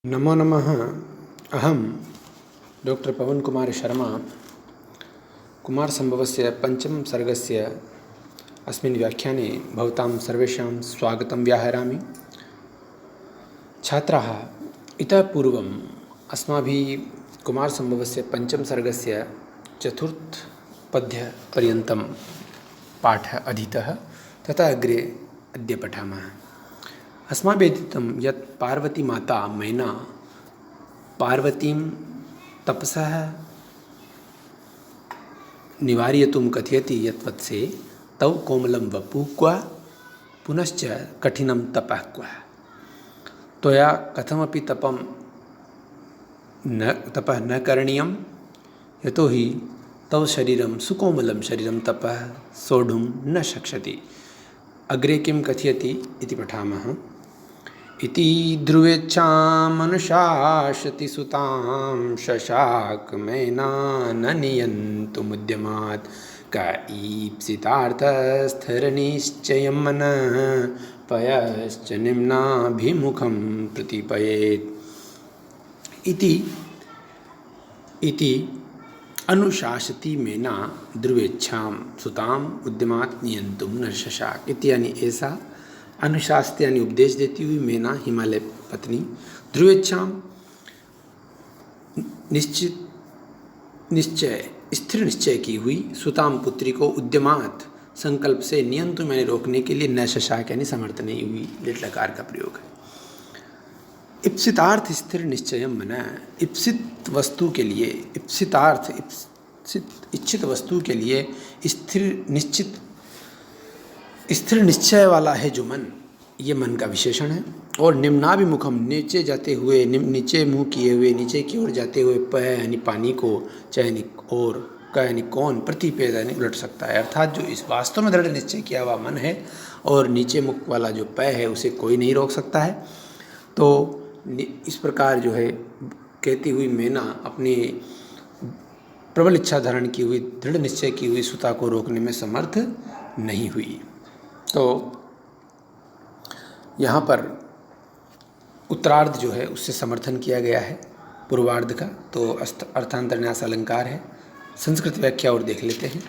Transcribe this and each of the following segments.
नमो नमः। अहं डॉक्टर पवन कुमार शर्मा कुमारसम्भवस्य पञ्चम सर्गस्य अस्मिन् व्याख्याने भवतां सर्वेषां स्वागतं व्याहरामि। छात्राः, इतः पूर्वम् अस्माभिः कुमारसम्भवस्य पञ्चम सर्गस्य चतुर्थपद्यपर्यन्तं पाठः अधीतः, तथा अग्रे अद्य पठामः। अस्माभिः अधीतं यत् पार्वती माता मैना पार्वतीं तपसः निवारयितुं कथयति यत् वत्से तौ कोमलं वपुः क्व पुनश्च कठिनं तपः क्व। त्वया कथमपि तपः न करणीयं, यतोहि तव शरीरं सुकोमलं शरीरं तपः सोढुं न शक्ष्यति। अग्रे किं कथयति इति पठामः। इति ध्रुवेच्छामनुशासति सुतां शशाकमेना न नियन्तुमुद्यमात् क ईप्सितार्थस्थिरनिश्चयं मनः पयश्च निम्नाभिमुखं प्रतिपयेत्। इति अनुशासति मेना ध्रुवेच्छां सुताम उद्यमात् नियंतुम न शशाक। इति यानी ऐसा अनुशासित यानी उपदेश देती हुई मेना हिमालय पत्नी ध्रुवेच्छाम स्थिर निश्चय की हुई सुताम पुत्री को उद्यमात संकल्प से नियंतुम यानी रोकने के लिए न शशाक यानी समर्थ नहीं हुई। लिट लकार का प्रयोग है। इप्सितार्थ स्थिर निश्चय मन, इप्सित वस्तु के लिए इप्सितार्थ इच्छित वस्तु के लिए स्थिर निश्चय वाला है जो मन, ये मन का विशेषण है। और निम्नाभिमुखम नीचे जाते हुए नीचे मुंह किए हुए नीचे की ओर जाते हुए प यानी पानी को चयनी और क यानी कौन प्रतिपेद यानी उलट सकता है। अर्थात जो इस वास्तव में दृढ़ निश्चय किया हुआ मन है और नीचे मुख वाला जो प है उसे कोई नहीं रोक सकता है। तो इस प्रकार जो है कहती हुई मैना अपनी प्रबल इच्छा धारण की हुई दृढ़ निश्चय की हुई सुता को रोकने में समर्थ नहीं हुई। तो यहाँ पर उत्तरार्ध जो है उससे समर्थन किया गया है पूर्वार्ध का। तो अर्थांतरन्यास अलंकार है। संस्कृत व्याख्या और देख लेते हैं।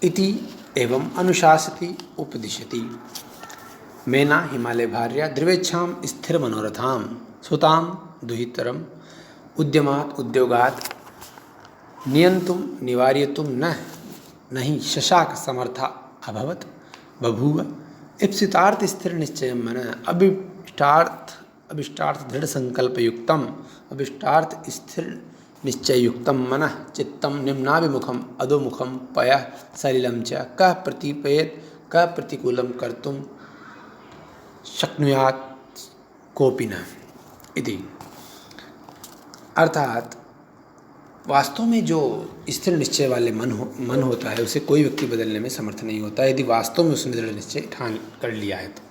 इति एवं अनुशासति उपदिशति मेना हिमालय भार्या ध्रुवेच्छां स्थिर मनोरथां सुतां दुहितरम उद्यमात् उद्योगात् नियंतुम निवार्यतुम नहीं शशाक समर्था अभवत बभूव। इप्सितार्थ स्थिर निश्चय मन अभिष्टार्थ दृढ़ संकल्प युक्तम अभिष्टार्थ स्थिर निश्चय युक्तम मन चित्तम निम्नाभिमुखम अधोमुखम पय सलिलम च क प्रतिपयेत क प्रतिकूलम कर्तुम शक्नुयात् कोपि न। इति अर्थात वास्तव में जो स्थिर निश्चय वाले मन होता है उसे कोई व्यक्ति बदलने में समर्थ नहीं होता यदि वास्तव में उसने दृढ़ निश्चय ठान कर लिया है तो।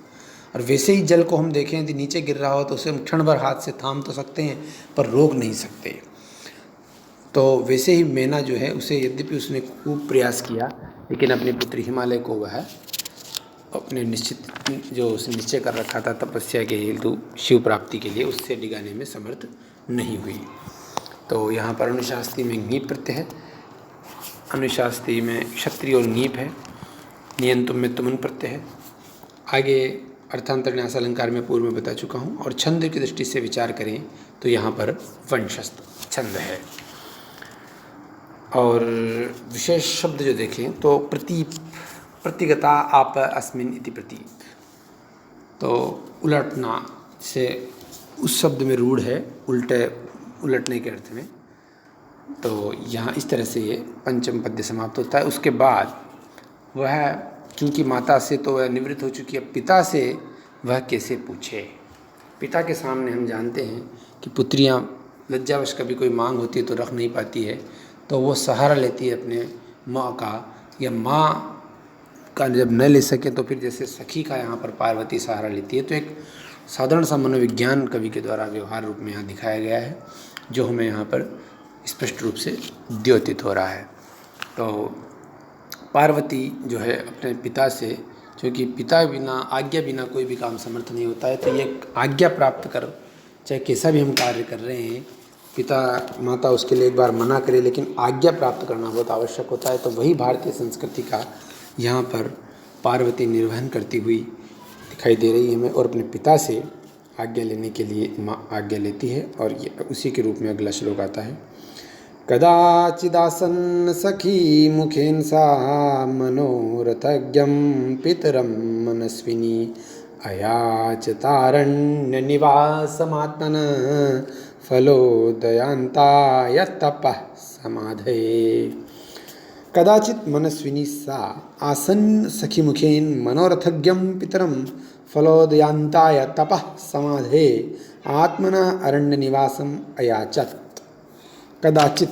और वैसे ही जल को हम देखें यदि नीचे गिर रहा हो तो उसे हम क्षण भर हाथ से थाम तो सकते हैं पर रोक नहीं सकते। तो वैसे ही मैना जो है उसे यद्यपि उसने खूब प्रयास किया लेकिन अपनी पुत्री हिमालय को वह अपने निश्चित जो उसने निश्चय कर रखा था तपस्या के हेतु शिव प्राप्ति के लिए उससे डिगाने में समर्थ नहीं हुई। तो यहाँ पर अनुशास्त्री में ङीप प्रत्यय है, अनुशास्त्री में क्षत्रिय और ङीप है, नियंतुम में तुमन प्रत्यय है। आगे अर्थांतरन्यास अलंकार में पूर्व में बता चुका हूँ। और छंद की दृष्टि से विचार करें तो यहाँ पर वंशस्थ छंद है। और विशेष शब्द जो देखें तो प्रतिगता आप अस्मिन इति प्रतीप, तो उलटना से उस शब्द में रूढ़ है उलटने के अर्थ में। तो यहाँ इस तरह से ये पंचम पद्य समाप्त होता है। उसके बाद वह चूँकि माता से तो वह निवृत्त हो चुकी है, पिता से वह कैसे पूछे। पिता के सामने हम जानते हैं कि पुत्रियाँ लज्जावश कभी कोई मांग होती है तो रख नहीं पाती है तो वो सहारा लेती है अपने माँ का, या माँ का जब न ले सके तो फिर जैसे सखी का यहाँ पर पार्वती सहारा लेती है। तो एक साधारण सा मनोविज्ञान कवि के द्वारा व्यवहार रूप में यहाँ दिखाया गया है जो हमें यहाँ पर स्पष्ट रूप से द्योतित हो रहा है। तो पार्वती जो है अपने पिता से, क्योंकि पिता बिना आज्ञा बिना कोई भी काम समर्थ नहीं होता है, तो ये आज्ञा प्राप्त कर चाहे कैसा भी हम कार्य कर रहे हैं, पिता माता उसके लिए एक बार मना करे लेकिन आज्ञा प्राप्त करना बहुत आवश्यक होता है। तो वही भारतीय संस्कृति का यहाँ पर पार्वती निर्वहन करती हुई दिखाई दे रही है हमें, और अपने पिता से आज्ञा लेने के लिए माँ आज्ञा लेती है। और ये उसी के रूप में अगला श्लोक आता है। कदाचिदासन्न सखी मुखेन सा मनोरथज्ञं पितरं मनस्विनी अयाचतारण्यनिवासमात्मनः फलोदयांताय तपः समाधये। कदाचित मनस्विनी सा आसन्न सखी मुखेन मनोरथज्ञं पितरं फलोदयांताय तपः समाधये आत्मनः अरण्यनिवासम् अयाचत। कदाचित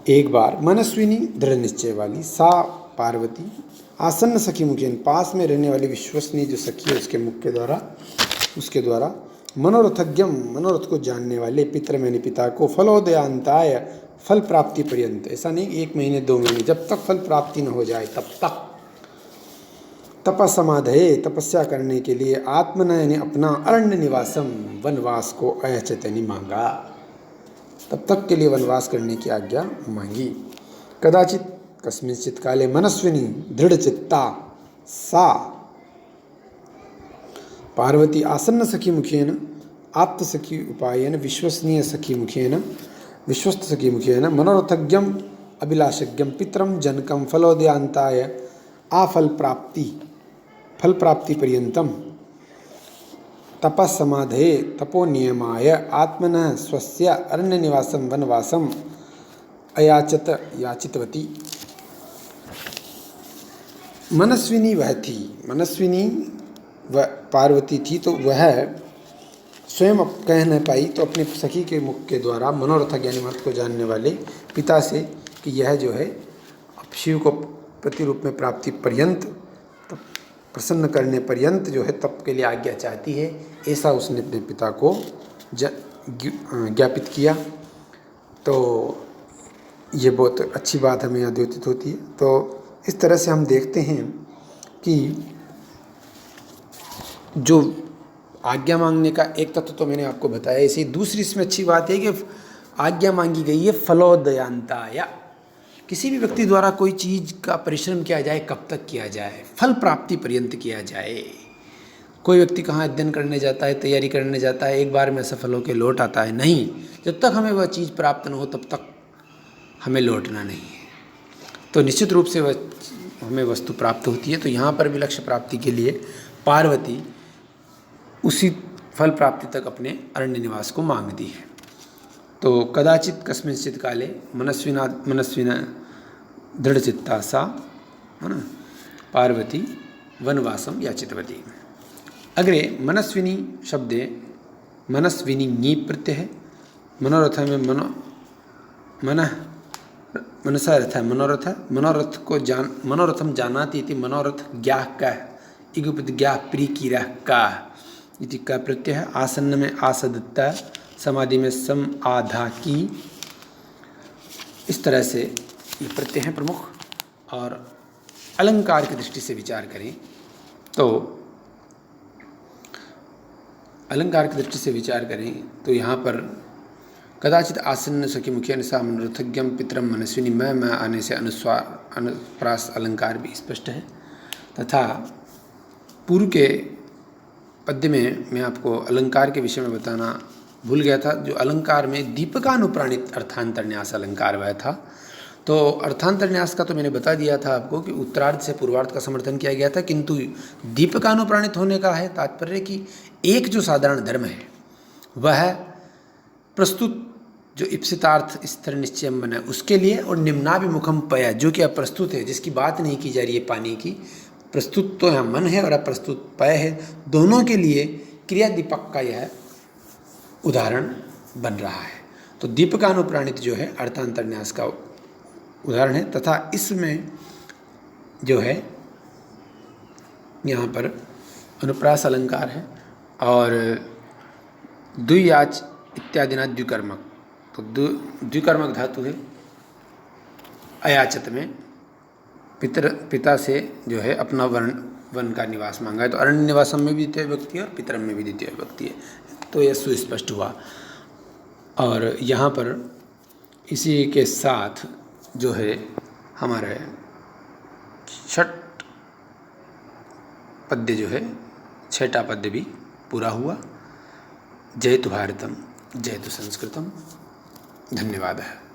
एक बार, मनस्विनी दृढ़ निश्चय वाली, सा पार्वती, आसन्न सखी मुखेन पास में रहने वाली विश्वसनीय जो सखी है उसके द्वारा मनोरथज्ञम मनोरथ को जानने वाले पितर मैंने पिता को फलोदयांताय फल प्राप्ति पर्यंत, ऐसा नहीं 1 महीने 2 महीने, जब तक फल प्राप्ति न हो जाए तब तक तपसमाधये तपस्या करने के लिए आत्मन यानी अपना अरण्य निवासम वनवास को अयचत यानी मांगा, तब तक के लिए वनवास करने की आज्ञा मांगी। कदाचित कस्मिंश्चित् काले मनस्विनी दृढ़ चित्ता सा पार्वती आसन्न सखी मुखेन आप्त सखी उपायन विश्वसनीय सखी मुखेन विश्वस्त सखी मुखेन मनोरथज्ञम अभिलाषज्ञम पितरम जनकम फलोदयांताय आफल प्राप्ति पर्यंतम तपस्समाधये तपो नियमाय आत्मनः स्वस्य अरण्य निवासम वनवासम अयाचत याचितवती। मनस्विनी वह थी, मनस्विनी वह पार्वती थी, तो वह स्वयं कह न पाई तो अपने सखी के मुख के द्वारा मनोरथ ज्ञानी मत को जानने वाले पिता से कि यह जो है शिव को प्रतिरूप में प्राप्ति पर्यंत तब प्रसन्न करने पर्यंत जो है तप के लिए आज्ञा चाहती है, ऐसा उसने अपने पिता को ज्ञापित किया। तो ये बहुत अच्छी बात हमें यहाँ द्योतित होती है। तो इस तरह से हम देखते हैं कि जो आज्ञा मांगने का एक तत्व तो मैंने आपको बताया, इसी दूसरी इसमें अच्छी बात है कि आज्ञा मांगी गई है फलोदयांता, या किसी भी व्यक्ति द्वारा कोई चीज़ का परिश्रम किया जाए कब तक किया जाए, फल प्राप्ति पर्यंत किया जाए। कोई व्यक्ति कहाँ अध्ययन करने जाता है, तैयारी करने जाता है, एक बार में सफल होकर लौट आता है, नहीं, जब तक हमें वह चीज़ प्राप्त न हो तब तक हमें लौटना नहीं है। तो निश्चित रूप से वह हमें वस्तु प्राप्त होती है। तो यहाँ पर भी लक्ष्य प्राप्ति के लिए पार्वती उसी फल प्राप्ति तक अपने अरण्य निवास को मांगती है। तो कदाचित कस्मिंश्चित् काले मनस्विना दृढ़चित्ता सा, है ना, पार्वती वनवासम याचितवती। अग्रे मनस्विनी शब्दे मनस्विनी नी प्रत्यय है। मनोरथ में मनसा अर्थ है मनोरथ, मनोरथ को मनोरथम जानाति इति मनोरथ ज्ञाह का इगुपत ज्ञाह प्री की रह का इति का प्रत्यय है। आसन्न में आसदत्ता, समाधि में सम आधा की, इस तरह से ये प्रत्यय हैं प्रमुख। और अलंकार की दृष्टि से विचार करें तो अलंकार की दृष्टि से विचार करें तो यहाँ पर कदाचित आसन्न सखी मुखिया निशा मनोरथज्ञम पितरम मनस्विनी मैं आने से अनुप्रास अलंकार भी स्पष्ट है। तथा पूर्व के पद्य में मैं आपको अलंकार के विषय में बताना भूल गया था। जो अलंकार में दीपकानुप्राणित अर्थांतरन्यास अलंकार वह था। तो अर्थांतरन्यास का तो मैंने बता दिया था आपको कि उत्तरार्ध से पूर्वार्ध का समर्थन किया गया था, किंतु दीपकानुप्राणित होने का है तात्पर्य कि एक जो साधारण धर्म है वह प्रस्तुत जो इप्सितार्थ स्थिर निश्चयम बना उसके लिए, और निम्नाभिमुखम पया जो कि अप्रस्तुत है, जिसकी बात नहीं की जा रही है पानी की, प्रस्तुत तो यहाँ मन है और अप्रस्तुत पय है, दोनों के लिए क्रिया दीपक का यह उदाहरण बन रहा है। तो दीपकानुप्राणित जो है अर्थांतरन्यास का उदाहरण है। तथा इसमें जो है यहाँ पर अनुप्रास अलंकार है और द्वियाच इत्यादि ना द्विकर्मक, तो द्विकर्मक धातु है। अयाचत में पिता से जो है अपना वन का निवास मांगा है, तो अरण्य निवासम में भी द्वितीय व्यक्ति है और पितरम में भी द्वितीय व्यक्ति है। तो यह सुस्पष्ट हुआ। और यहाँ पर इसी के साथ जो है हमारे छठ पद्य जो है, छठा पद्य भी पूरा हुआ। जयतु भारतम, जयतु संस्कृतम। धन्यवाद है।